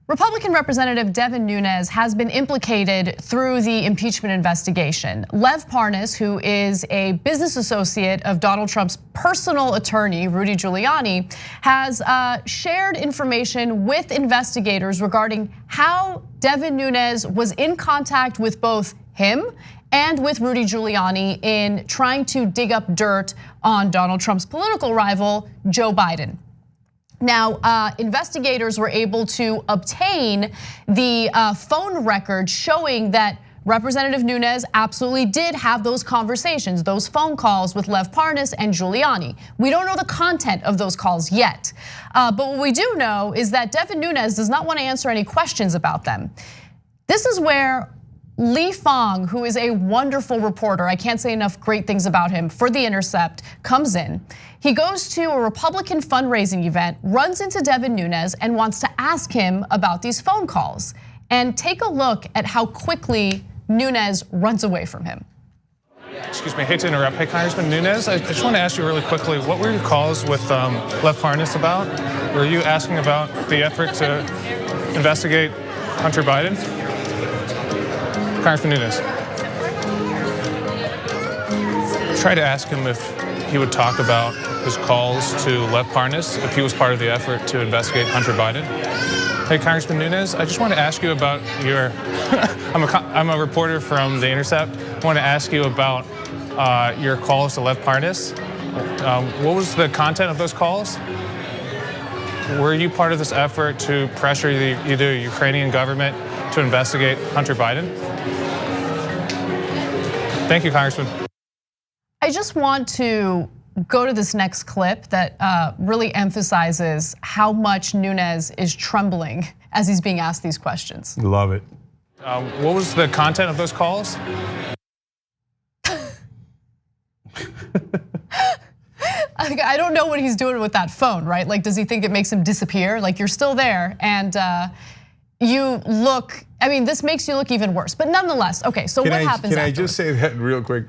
Republican Representative Devin Nunes has been implicated through the impeachment investigation. Lev Parnas, who is a business associate of Donald Trump's personal attorney, Rudy Giuliani, has shared information with investigators regarding how Devin Nunes was in contact with both him and with Rudy Giuliani in trying to dig up dirt on Donald Trump's political rival, Joe Biden. Now, investigators were able to obtain the phone record showing that Representative Nunes absolutely did have those conversations, those phone calls with Lev Parnas and Giuliani. We don't know the content of those calls yet, but what we do know is that Devin Nunes does not want to answer any questions about them. This is where Lee Fang, who is a wonderful reporter, I can't say enough great things about him, for The Intercept, comes in. He goes to a Republican fundraising event, runs into Devin Nunes and wants to ask him about these phone calls. And take a look at how quickly Nunes runs away from him. Excuse me, I hate to interrupt. Hey, Congressman Nunes, I just want to ask you really quickly, what were your calls with Lev Parnas about? Were you asking about the effort to investigate Hunter Biden? Congressman Nunes. Try to ask him if he would talk about his calls to Lev Parnas, if he was part of the effort to investigate Hunter Biden. Hey, Congressman Nunes, I just want to ask you about your, I'm a reporter from The Intercept. I want to ask you about your calls to Lev Parnas. What was the content of those calls? Were you part of this effort to pressure either the Ukrainian government to investigate Hunter Biden? Thank you, Congressman. I just want to go to this next clip that really emphasizes how much Nunes is trembling as he's being asked these questions. Love it. What was the content of those calls? I don't know what he's doing with that phone, right? Like, does he think it makes him disappear? Like, you're still there and you look, I mean, this makes you look even worse, but nonetheless, okay, so what happens afterwards? Can I just say that real quick?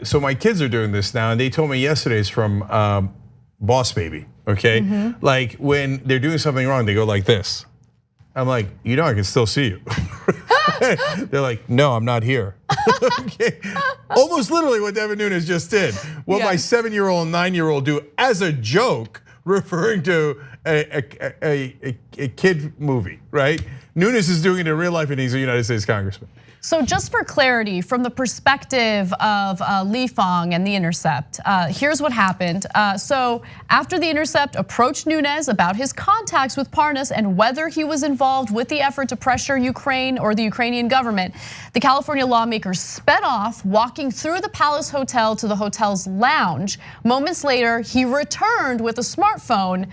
So my kids are doing this now and they told me yesterday it's from Boss Baby, okay? Like when they're doing something wrong, they go like this. I'm like, you know I can still see you. They're like, no, I'm not here. Okay. Almost literally what Devin Nunes just did. What my 7-year-old and 9-year-old do as a joke, referring to a kid movie, right? Nunes is doing it in real life and he's a United States congressman. So just for clarity, from the perspective of Lee Fang and The Intercept, here's what happened. So after The Intercept approached Nunes about his contacts with Parnas and whether he was involved with the effort to pressure Ukraine or the Ukrainian government, the California lawmakers sped off, walking through the Palace Hotel to the hotel's lounge. Moments later, he returned with a smartphone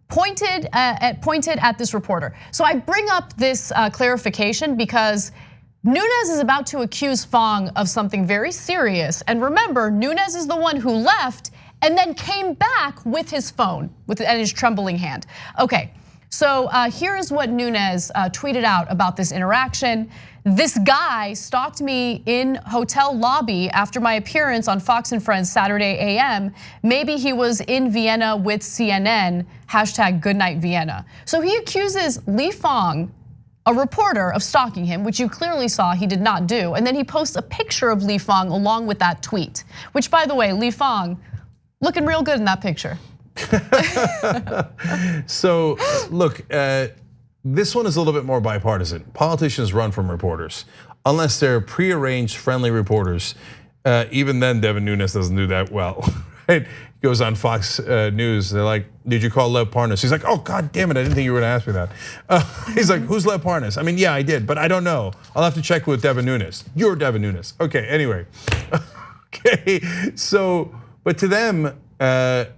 pointed at this reporter. So I bring up this clarification because Nunes is about to accuse Fang of something very serious. And remember, Nunes is the one who left and then came back with his phone and his trembling hand. Okay, so here is what Nunes tweeted out about this interaction. This guy stalked me in hotel lobby after my appearance on Fox and Friends Saturday AM. Maybe he was in Vienna with CNN, #Goodnight Vienna. So he accuses Lee Fang, a reporter, of stalking him, which you clearly saw he did not do. And then he posts a picture of Lee Fang along with that tweet, which by the way, Lee Fang looking real good in that picture. So look, this one is a little bit more bipartisan. Politicians run from reporters, unless they're prearranged friendly reporters. Even then, Devin Nunes doesn't do that well. Right? He goes on Fox News. They're like, "Did you call Lev Parnas?" He's like, "Oh God damn it! I didn't think you were going to ask me that." He's like, "Who's Lev Parnas?" I mean, yeah, I did, but I don't know. I'll have to check with Devin Nunes. You're Devin Nunes. Okay. Anyway, okay. So, but to them, and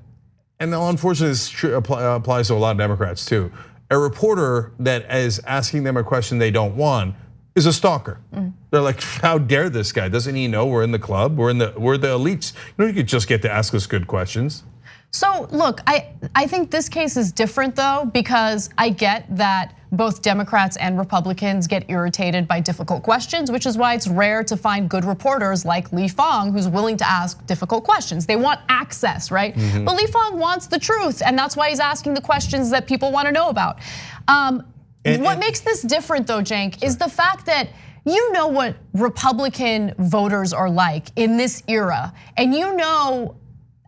unfortunately, this applies to a lot of Democrats too. A reporter that is asking them a question they don't want is a stalker. They're like, how dare this guy? Doesn't he know we're in the club? We're the elites. You know, you could just get to ask us good questions. So look, I think this case is different though, because I get that both Democrats and Republicans get irritated by difficult questions, which is why it's rare to find good reporters like Lee Fang who's willing to ask difficult questions. They want access, right? But Lee Fang wants the truth, and that's why he's asking the questions that people want to know about. What makes this different though, Cenk, is the fact that you know what Republican voters are like in this era, and you know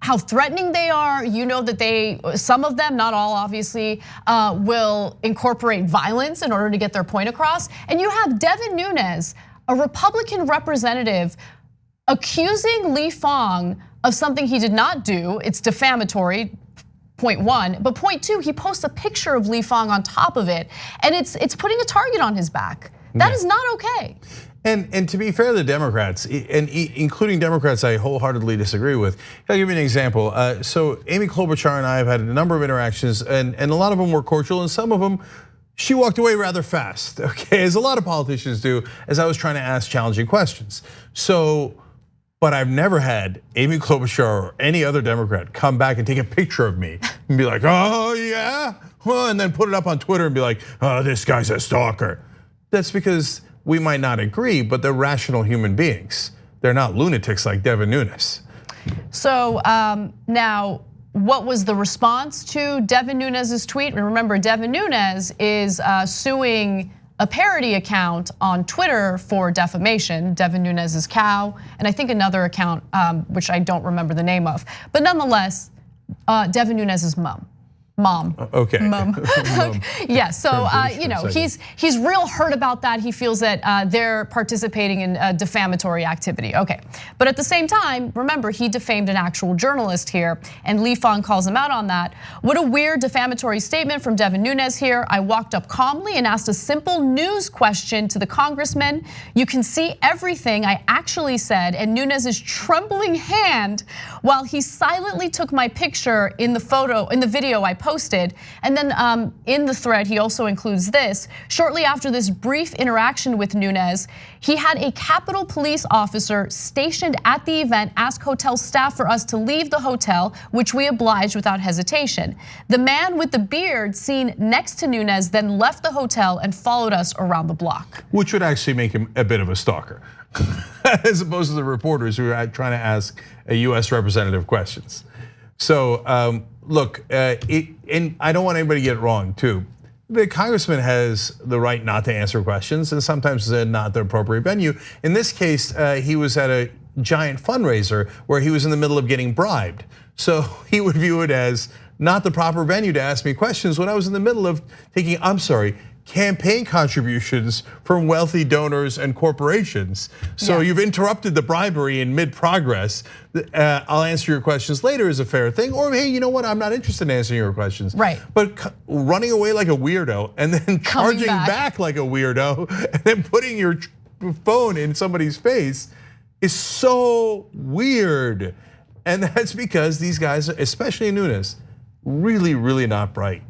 how threatening they are. You know that some of them, not all obviously, will incorporate violence in order to get their point across. And you have Devin Nunes, a Republican representative, accusing Lee Fang of something he did not do. It's defamatory, point one. But point two, he posts a picture of Lee Fang on top of it, and it's putting a target on his back. That is not okay. And to be fair to the Democrats, and including Democrats I wholeheartedly disagree with, I'll give you an example. So Amy Klobuchar and I have had a number of interactions, and a lot of them were cordial, and some of them, she walked away rather fast, okay, as a lot of politicians do, as I was trying to ask challenging questions. But I've never had Amy Klobuchar or any other Democrat come back and take a picture of me and be like, oh yeah, and then put it up on Twitter and be like, oh, this guy's a stalker. That's because we might not agree, but they're rational human beings. They're not lunatics like Devin Nunes. So now, what was the response to Devin Nunes' tweet? Remember, Devin Nunes is suing a parody account on Twitter for defamation, Devin Nunes' cow, and I think another account, which I don't remember the name of. But nonetheless, Devin Nunes' mom. Okay. Mom. Yeah, so you know, he's real hurt about that. He feels that they're participating in defamatory activity. Okay, but at the same time, remember, he defamed an actual journalist here, and Lee Fang calls him out on that. What a weird defamatory statement from Devin Nunes here. I walked up calmly and asked a simple news question to the congressman. You can see everything I actually said, and Nunes' trembling hand while he silently took my picture in the video I posted. And then in the thread, he also includes this. Shortly after this brief interaction with Nunes, he had a Capitol Police officer stationed at the event ask hotel staff for us to leave the hotel, which we obliged without hesitation. The man with the beard seen next to Nunes then left the hotel and followed us around the block. Which would actually make him a bit of a stalker, as opposed to the reporters who are trying to ask a US representative questions. So look, and I don't want anybody to get it wrong too. The congressman has the right not to answer questions, and sometimes it's not the appropriate venue. In this case, he was at a giant fundraiser where he was in the middle of getting bribed. So he would view it as not the proper venue to ask me questions when I was in the middle of taking, campaign contributions from wealthy donors and corporations. So you've interrupted the bribery in mid-progress. I'll answer your questions later is a fair thing. Or hey, you know what? I'm not interested in answering your questions. Right. But running away like a weirdo and then charging back like a weirdo and then putting your phone in somebody's face is so weird. And that's because these guys, especially Nunes, really, really not bright.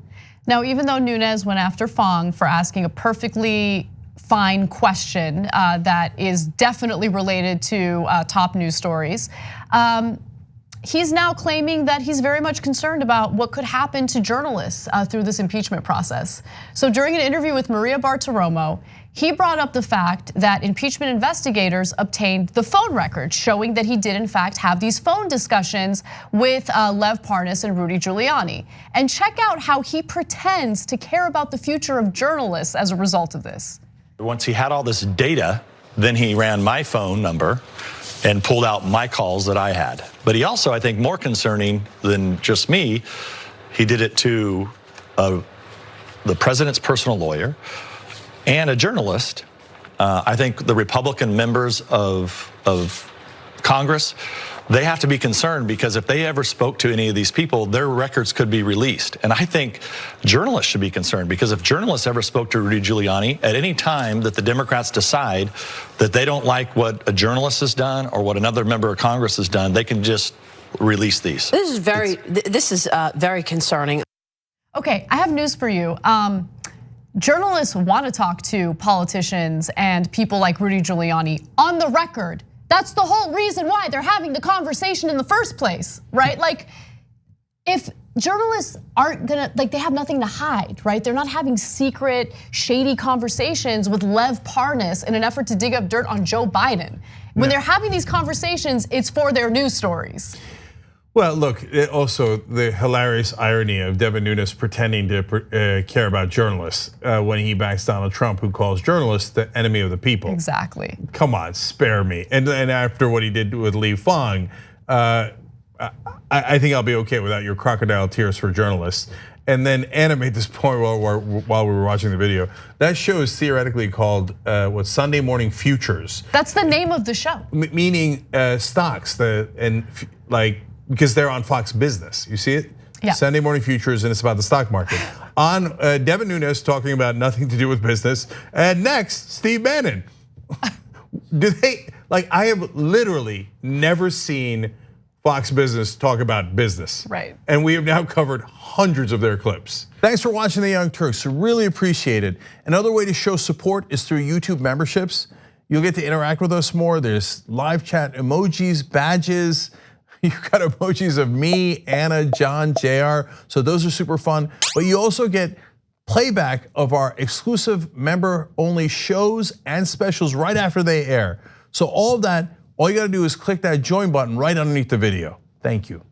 Now, even though Nunes went after Fang for asking a perfectly fine question that is definitely related to top news stories, he's now claiming that he's very much concerned about what could happen to journalists through this impeachment process. So during an interview with Maria Bartiromo, he brought up the fact that impeachment investigators obtained the phone records showing that he did in fact have these phone discussions with Lev Parnas and Rudy Giuliani. And check out how he pretends to care about the future of journalists as a result of this. Once he had all this data, then he ran my phone number and pulled out my calls that I had. But he also, I think more concerning than just me, he did it to the president's personal lawyer and a journalist. I think the Republican members of Congress, they have to be concerned because if they ever spoke to any of these people, their records could be released. And I think journalists should be concerned because if journalists ever spoke to Rudy Giuliani at any time that the Democrats decide that they don't like what a journalist has done or what another member of Congress has done, they can just release these. This is very concerning. Okay, I have news for you. Journalists want to talk to politicians and people like Rudy Giuliani on the record. That's the whole reason why they're having the conversation in the first place, right? Like, if journalists aren't gonna, like, they have nothing to hide, right? They're not having secret, shady conversations with Lev Parnas in an effort to dig up dirt on Joe Biden. When they're having these conversations, it's for their news stories. Well, look, also the hilarious irony of Devin Nunes pretending to care about journalists when he backs Donald Trump, who calls journalists the enemy of the people. Exactly. Come on, spare me. And after what he did with Lee Fang, I think I'll be okay without your crocodile tears for journalists. And then animate this point while we were watching the video. That show is theoretically called Sunday Morning Futures. That's the name of the show. Meaning stocks, because they're on Fox Business. You see it? Yeah. Sunday Morning Futures, and it's about the stock market. On Devin Nunes talking about nothing to do with business. And next, Steve Bannon. I have literally never seen Fox Business talk about business. Right. And we have now covered hundreds of their clips. Thanks for watching the Young Turks, really appreciate it. Another way to show support is through YouTube memberships. You'll get to interact with us more. There's live chat emojis, badges. You've got emojis of me, Anna, John, JR. So those are super fun. But you also get playback of our exclusive member-only shows and specials right after they air. So all of that, all you gotta do is click that join button right underneath the video. Thank you.